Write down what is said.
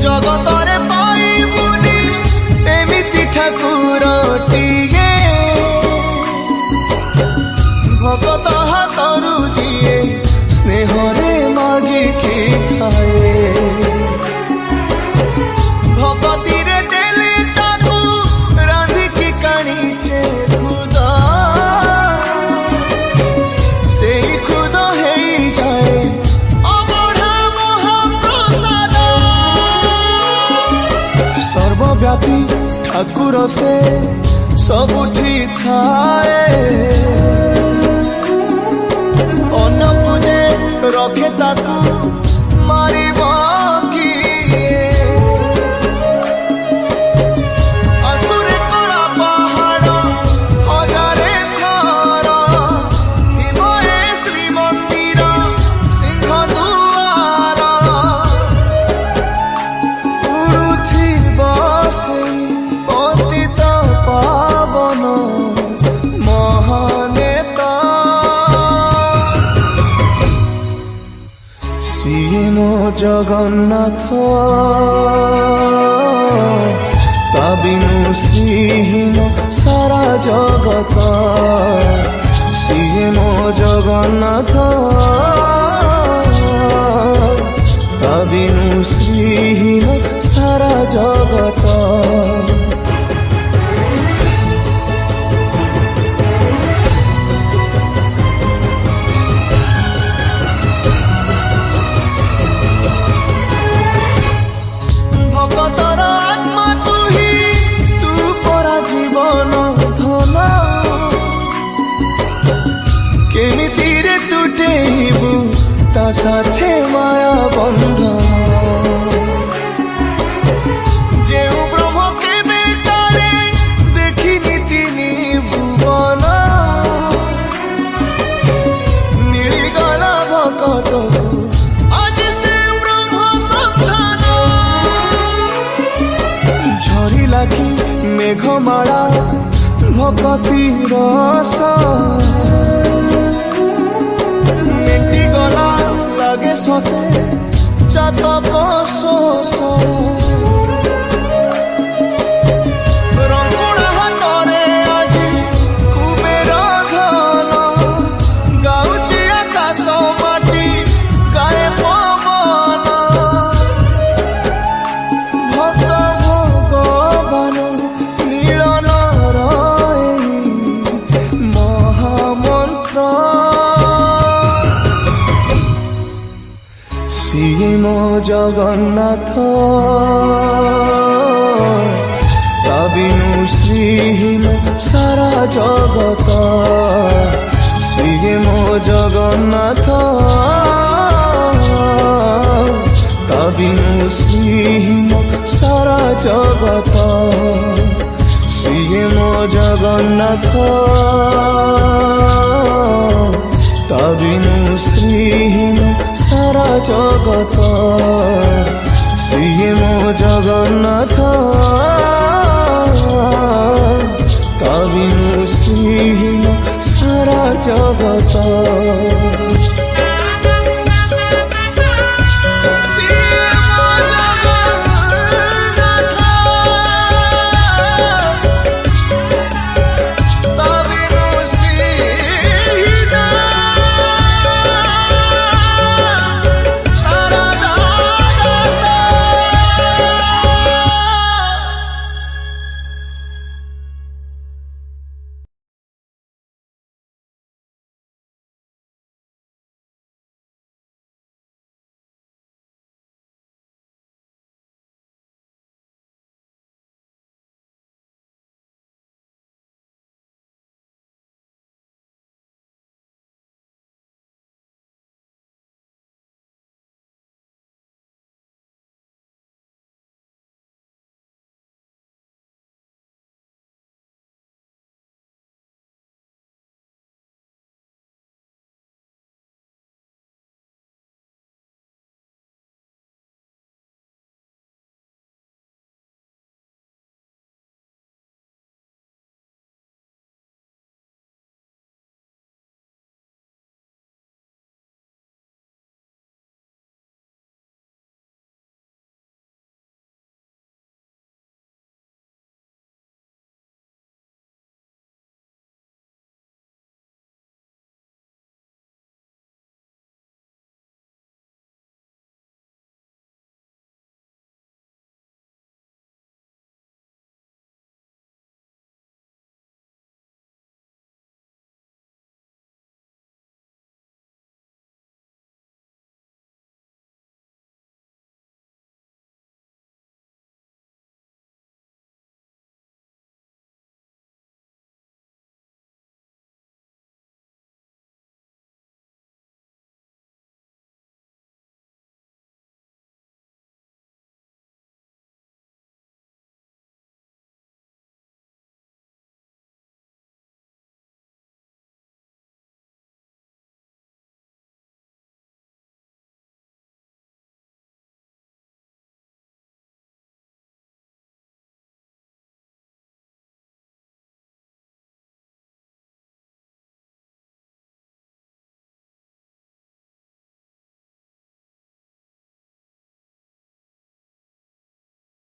जगतरे पाइबुनी एमिति ठाकुरटिए भगत हाथरू जिए स्नेहरे मागिकी खाए भगती रे देले ताकू रांधिकी काणीचे खुद से खुद है जाए अबढ़ा महाप्रसाद सर्वव्यापी ठाकुर से सबुठी थाए अन्न पूजे रखे ताकू मारिब किए असुरे कला पहाड़ हजारे थर हिमए श्रीमंदिर सिंह दुआर उड़ुथिब सेई पतित पावन महानेता सिए मो जगन्नाथ ता बिनु श्रीहीन सारा जगत सिए मो जगन्नाथ ता बिनु श्रीहीन सारा जगत भगतर आत्मा तू ही तू परा जीवन धन केमिति रे तुटेबु ता साथे माया बंधन जेउ ब्रह्म केबे तारे देखिनी तिनी भुवन मिलिगला भगतकु आज से ब्रह्म संधान झरिला कि मेघमाला भगती रस मेटी गला लगे सते चातक शोष रंगुणा हाथरे आजी कुबेर धन गाउची आकाश माटी गाए पवन भक्त भगवान मिलन रही महामंत्र सिए मो जगन्नाथ ता बिनु श्रीहीन सारा जगत सिए मो जगन्नाथ ता बिनु श्रीहीन सारा जगत सिए मो जगन्नाथ ता बिनु श्रीहीन सारा जगत सिए मो जगन्नाथ ता बिनु श्रीहीन सारा जगत।